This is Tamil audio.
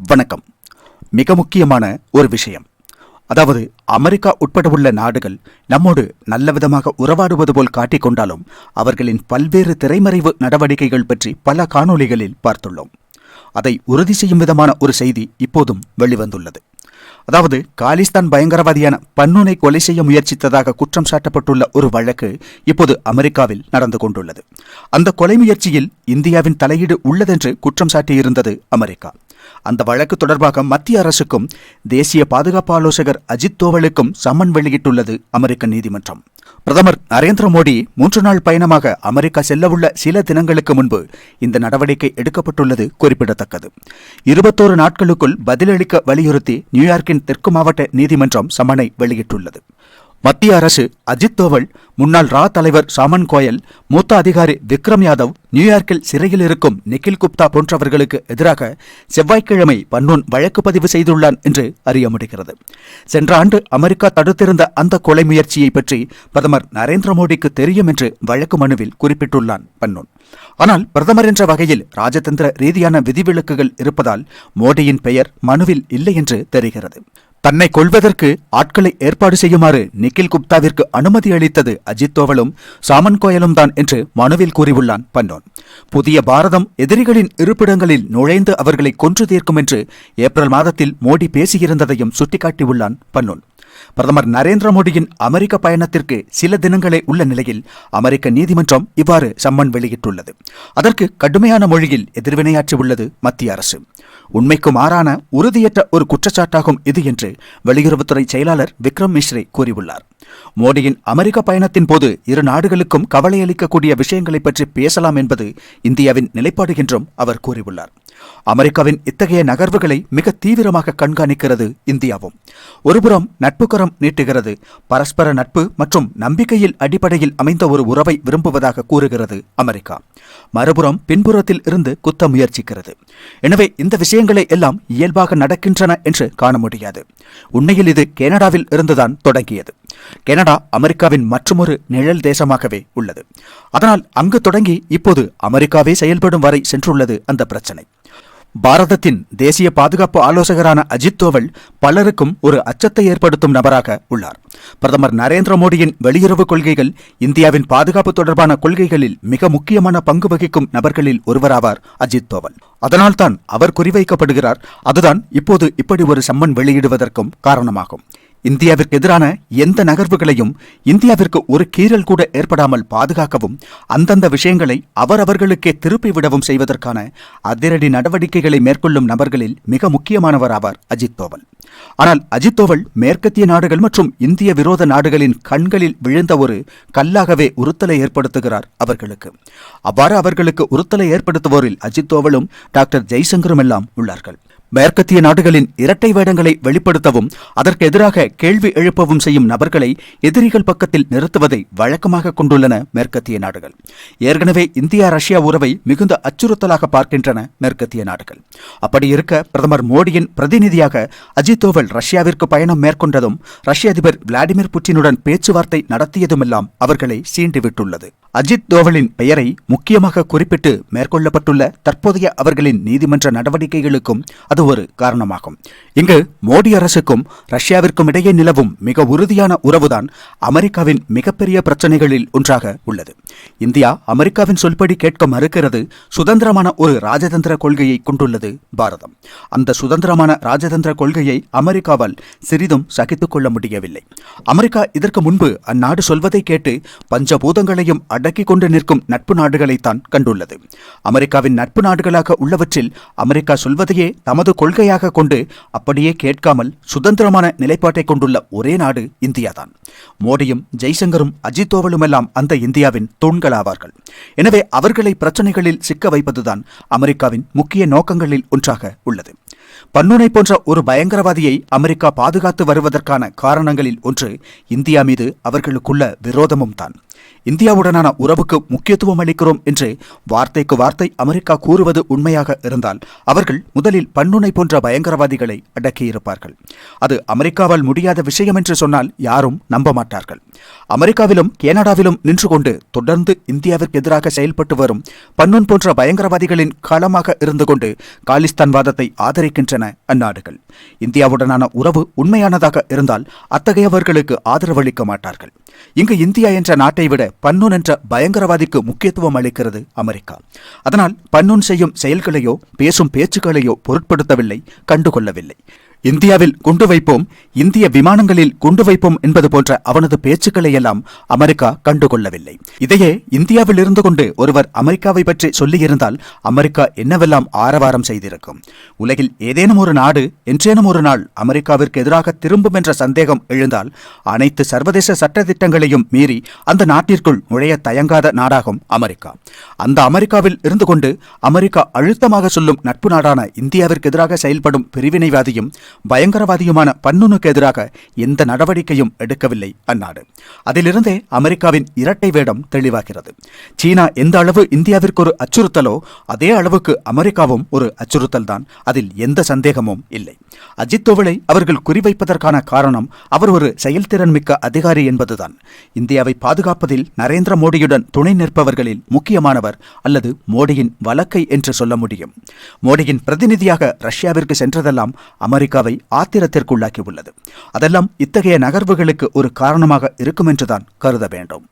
வணக்கம். மிக முக்கியமான ஒரு விஷயம். அதாவது அமெரிக்கா உட்பட உள்ள நாடுகள் நம்மோடு நல்ல விதமாக உறவாடுவது போல் காட்டிக்கொண்டாலும் அவர்களின் பல்வேறு திரைமறைவு நடவடிக்கைகள் பற்றி பல காணொளிகளில் பார்த்துள்ளோம். அதை உறுதி செய்யும் விதமான ஒரு செய்தி இப்போதும் வெளிவந்துள்ளது. அதாவது காலிஸ்தான் பயங்கரவாதியான பன்னூனை கொலை செய்ய முயற்சித்ததாக குற்றம் சாட்டப்பட்டுள்ள ஒரு வழக்கு இப்போது அமெரிக்காவில் நடந்து கொண்டுள்ளது. அந்த கொலை முயற்சியில் இந்தியாவின் தலையீடு உள்ளதென்று குற்றம் சாட்டியிருந்தது அமெரிக்கா. அந்த வழக்கு தொடர்பாக மத்திய அரசுக்கும் தேசிய பாதுகாப்பு ஆலோசகர் அஜித் தோவலுக்கும் சம்மன் வெளியிட்டுள்ளது அமெரிக்க நீதிமன்றம். பிரதமர் நரேந்திர மோடி 3 நாள் பயணமாக அமெரிக்கா செல்லவுள்ள சில தினங்களுக்கு முன்பு இந்த நடவடிக்கை எடுக்கப்பட்டுள்ளது குறிப்பிடத்தக்கது. 21 நாட்களுக்குள் பதிலளிக்க வலியுறுத்தி நியூயார்க்கின் தெற்கு மாவட்ட நீதிமன்றம் சம்மனை வெளியிட்டுள்ளது. மத்திய அரசு அஜித் தோவல், முன்னாள் ரா தலைவர் சாமன் கோயல், மூத்த அதிகாரி விக்ரம் யாதவ், நியூயார்க்கில் சிறையில் இருக்கும் நிகில் குப்தா போன்றவர்களுக்கு எதிராக செவ்வாய்க்கிழமை பன்னூன் வழக்கு பதிவு செய்துள்ளான் என்று அறிய முடிகிறது. சென்ற ஆண்டு அமெரிக்கா தடுத்திருந்த அந்த கொலை முயற்சியை பற்றி பிரதமர் நரேந்திர மோடிக்கு தெரியும் என்று வழக்கு மனுவில் குறிப்பிட்டுள்ளான் பன்னூன். ஆனால் பிரதமர் என்ற வகையில் ராஜதந்திர ரீதியான விதிவிலக்குகள் இருப்பதால் மோடியின் பெயர் மனுவில் இல்லை என்று தெரிகிறது. தன்னை கொல்வதற்கு ஆட்களை ஏற்பாடு செய்யுமாறு நிகில் குப்தாவிற்கு அனுமதி அளித்தது அஜித் தோவலும் சாமன் கோயலும் தான் என்று மனுவில் கூறியுள்ளான் பன்னூன். புதிய பாரதம் எதிரிகளின் இருப்பிடங்களில் நுழைந்து அவர்களை கொன்று தீர்க்கும் என்று ஏப்ரல் மாதத்தில் மோடி பேசியிருந்ததையும் சுட்டிக்காட்டியுள்ளான் பன்னூன். பிரதமர் நரேந்திர மோடியின் அமெரிக்க பயணத்திற்கு சில தினங்களே உள்ள நிலையில் அமெரிக்க நீதிமன்றம் இவ்வாறு சம்மன் வெளியிட்டுள்ளது. அதற்கு கடுமையான மொழியில் எதிர்வினையாற்றியுள்ளது மத்திய அரசு. உண்மைக்கு மாறான உறுதியற்ற ஒரு குற்றச்சாட்டாகும் இது என்று வெளியுறவுத்துறை செயலாளர் விக்ரம் மிஸ்ரி கூறியுள்ளார். மோடியின் அமெரிக்க பயணத்தின் போது இரு நாடுகளுக்கும் கவலை அளிக்கக்கூடிய விஷயங்களை பற்றி பேசலாம் என்பது இந்தியாவின் நிலைப்பாடு என்றும் அவர் கூறியுள்ளார். அமெரிக்காவின் இத்தகைய நகர்வுகளை மிக தீவிரமாக கண்காணிக்கிறது இந்தியாவும். ஒருபுறம் நட்புக்கரம் நீட்டுகிறது, பரஸ்பர நட்பு மற்றும் நம்பிக்கையில் அடிப்படையில் அமைந்த ஒரு உறவை விரும்புவதாக கூறுகிறது அமெரிக்கா. மறுபுறம் பின்புறத்தில் இருந்து குத்த முயற்சிக்கிறது. எனவே இந்த விஷயங்களை எல்லாம் இயல்பாக நடக்கின்றன என்று காண முடியாது. உண்மையில் இது கனடாவில் இருந்துதான் தொடங்கியது. கனடா அமெரிக்காவின் மற்றொரு நிழல் தேசமாகவே உள்ளது. அதனால் அங்கு தொடங்கி இப்போது அமெரிக்காவே செயல்படும் வரை சென்றுள்ளது அந்த பிரச்சனை. பாரதத்தின் தேசிய பாதுகாப்பு ஆலோசகரான அஜித் தோவல் பலருக்கும் ஒரு அச்சத்தை ஏற்படுத்தும் நபராக உள்ளார். பிரதமர் நரேந்திர மோடியின் வெளியுறவு கொள்கைகள் இந்தியாவின் பாதுகாப்பு தொடர்பான கொள்கைகளில் மிக முக்கியமான பங்கு வகிக்கும் நபர்களில் ஒருவராவார் அஜித் தோவல். அதனால்தான் அவர் குறிவைக்கப்படுகிறார். அதுதான் இப்போது இப்படி ஒரு சம்மன் வெளியிடுவதற்கும் காரணமாகும். இந்தியாவிற்கு எதிரான எந்த நகர்வுகளையும் இந்தியாவிற்கு ஒரு கீறல் கூட ஏற்படாமல் பாதுகாக்கவும் அந்தந்த விஷயங்களை அவரவர்களுக்கே திருப்பிவிடவும் செய்வதற்கான அதிரடி நடவடிக்கைகளை மேற்கொள்ளும் நபர்களில் மிக முக்கியமானவராவார் அஜித் தோவல். ஆனால் அஜித் தோவல் மேற்கத்திய நாடுகள் மற்றும் இந்திய விரோத நாடுகளின் கண்களில் விழுந்த ஒரு கல்லாகவே உறுத்தலை ஏற்படுத்துகிறார் அவர்களுக்கு. அவ்வாறு அவர்களுக்கு உறுத்தலை ஏற்படுத்துவோரில் அஜித் தோவலும் டாக்டர் ஜெய்சங்கரும் எல்லாம் உள்ளார்கள். மேற்கத்திய நாடுகளின் இரட்டை வேடங்களை வெளிப்படுத்தவும் அதற்கு எதிராக கேள்வி எழுப்பவும் செய்யும் நபர்களை எதிரிகள் பக்கத்தில் நிறுத்துவதை வழக்கமாக கொண்டுள்ளன மேற்கத்திய நாடுகள். ஏற்கனவே இந்தியா ரஷ்யா உறவை மிகுந்த அச்சுறுத்தலாக பார்க்கின்றன மேற்கத்திய நாடுகள். அப்படி இருக்க பிரதமர் மோடியின் பிரதிநிதியாக அஜித் தோவல் ரஷ்யாவிற்கு பயணம் மேற்கொண்டதும் ரஷ்ய அதிபர் விளாடிமிர் புட்டினுடன் பேச்சுவார்த்தை நடத்தியதுமெல்லாம் அவர்களை சீண்டிவிட்டுள்ளது. அஜித் தோவலின் பெயரை முக்கியமாக குறிப்பிட்டு மேற்கொள்ளப்பட்டுள்ள தற்போதைய அவர்களின் நீதிமன்ற நடவடிக்கைகளுக்கும் அது ஒரு காரணமாகும். இங்கு மோடி அரசுக்கும் ரஷ்யாவிற்கும் இடையே நிலவும் மிக உறுதியான உறவுதான் அமெரிக்காவின் மிகப்பெரிய பிரச்சனைகளில் ஒன்றாக உள்ளது. இந்தியா அமெரிக்காவின் சொல்படி கேட்க மறுக்கிறது. சுதந்திரமான ஒரு ராஜதந்திர கொள்கையை கொண்டுள்ளது பாரதம். அந்த சுதந்திரமான ராஜதந்திர கொள்கையை அமெரிக்காவால் சிறிதும் சகித்துக் கொள்ள முடியவில்லை. அமெரிக்கா இதற்கு முன்பு அந்நாடு சொல்வதை கேட்டு பஞ்சபூதங்களையும் அடக்கிக் கொண்டு நிற்கும் நட்பு நாடுகளைத்தான் கண்டுள்ளது. அமெரிக்காவின் நட்பு நாடுகளாக உள்ளவற்றில் அமெரிக்கா சொல்வதையே தமது கொள்கையாக கொண்டு அப்படியே கேட்காமல் சுதந்திரமான நிலைப்பாட்டை கொண்டுள்ள ஒரே நாடு இந்தியாதான். மோடியும் ஜெய்சங்கரும் அஜித் தோவலும் எல்லாம் அந்த இந்தியாவின் தூண்களாவார்கள். எனவே அவர்களை பிரச்சனைகளில் சிக்க வைப்பதுதான் அமெரிக்காவின் முக்கிய நோக்கங்களில் ஒன்றாக உள்ளது. பன்னூனை போன்ற ஒரு பயங்கரவாதியை அமெரிக்கா பாதுகாத்து வருவதற்கான காரணங்களில் ஒன்று இந்தியா மீது அவர்களுக்குள்ள விரோதமும் தான். இந்தியாவுடனான உறவுக்கு முக்கியத்துவம் அளிக்கிறோம் என்று வார்த்தைக்கு வார்த்தை அமெரிக்கா கூறுவது உண்மையாக இருந்தால் அவர்கள் முதலில் பன்னுனை போன்ற பயங்கரவாதிகளை அடக்கியிருப்பார்கள். அது அமெரிக்காவால் முடியாத விஷயம் என்று சொன்னால் யாரும் நம்ப மாட்டார்கள். அமெரிக்காவிலும் கனடாவிலும் நின்று கொண்டு தொடர்ந்து இந்தியாவிற்கு எதிராக செயல்பட்டு வரும் பன்னூன் போன்ற பயங்கரவாதிகளின் களமாக இருந்து கொண்டு காலிஸ்தான் வாதத்தை ஆதரிக்கின்றன அந்நாடுகள். இந்தியாவுடனான உறவு உண்மையானதாக இருந்தால் அத்தகையவர்களுக்கு ஆதரவளிக்க மாட்டார்கள். இங்கு இந்தியா என்ற நாட்டை விட பன்னூன் என்ற பயங்கரவாதிக்கு முக்கியத்துவம் அளிக்கிறது அமெரிக்கா. அதனால் பன்னூன் செய்யும் செயல்களையோ பேசும் பேச்சுக்களையோ பொருட்படுத்தவில்லை, கண்டுகொள்ளவில்லை. இந்தியாவில் குண்டு வைப்போம், இந்திய விமானங்களில் குண்டு வைப்போம் என்பது போன்ற அவனது பேச்சுக்களை எல்லாம் அமெரிக்கா கண்டுகொள்ளவில்லை. இதையே இந்தியாவில் இருந்து கொண்டு ஒருவர் அமெரிக்காவை பற்றி சொல்லியிருந்தால் அமெரிக்கா என்னவெல்லாம் ஆரவாரம் செய்திருக்கும். உலகில் ஏதேனும் ஒரு நாடு என்றேனும் ஒரு நாள் அமெரிக்காவிற்கு எதிராக திரும்பும் என்ற சந்தேகம் எழுந்தால் அனைத்து சர்வதேச சட்டத்திட்டங்களையும் மீறி அந்த நாட்டிற்குள் நுழைய தயங்காத நாடாகும் அமெரிக்கா. அந்த அமெரிக்காவில் இருந்து கொண்டு அமெரிக்கா அழுத்தமாக சொல்லும் நட்பு நாடான இந்தியாவிற்கு எதிராக செயல்படும் பிரிவினைவாதியும் பயங்கரவாதியுமான பன்னூனுக்கு எதிராக எந்த நடவடிக்கையும் எடுக்கவில்லை அந்நாடு. அதிலிருந்தே அமெரிக்காவின் இரட்டை வேடம் தெளிவாகிறது. சீனா எந்த அளவு இந்தியாவிற்கு ஒரு அச்சுறுத்தலோ அதே அளவுக்கு அமெரிக்காவும் ஒரு அச்சுறுத்தல் தான், அதில் எந்த சந்தேகமும் இல்லை. அஜித் தோவலை அவர்கள் குறிவைப்பதற்கான காரணம் அவர் ஒரு செயல்திறன் மிக்க அதிகாரி என்பதுதான். இந்தியாவை பாதுகாப்பதில் நரேந்திர மோடியுடன் துணை நிற்பவர்களில் முக்கியமானவர் அல்லது மோடியின் வலக்கை என்று சொல்ல முடியும். மோடியின் பிரதிநிதியாக ரஷ்யாவிற்கு சென்றதெல்லாம் அமெரிக்காவை ஆத்திரத்திற்குள்ளாக்கி உள்ளது. அதெல்லாம் இத்தகைய நகர்வுகளுக்கு ஒரு காரணமாக இருக்கும் என்றுதான் கருத வேண்டும்.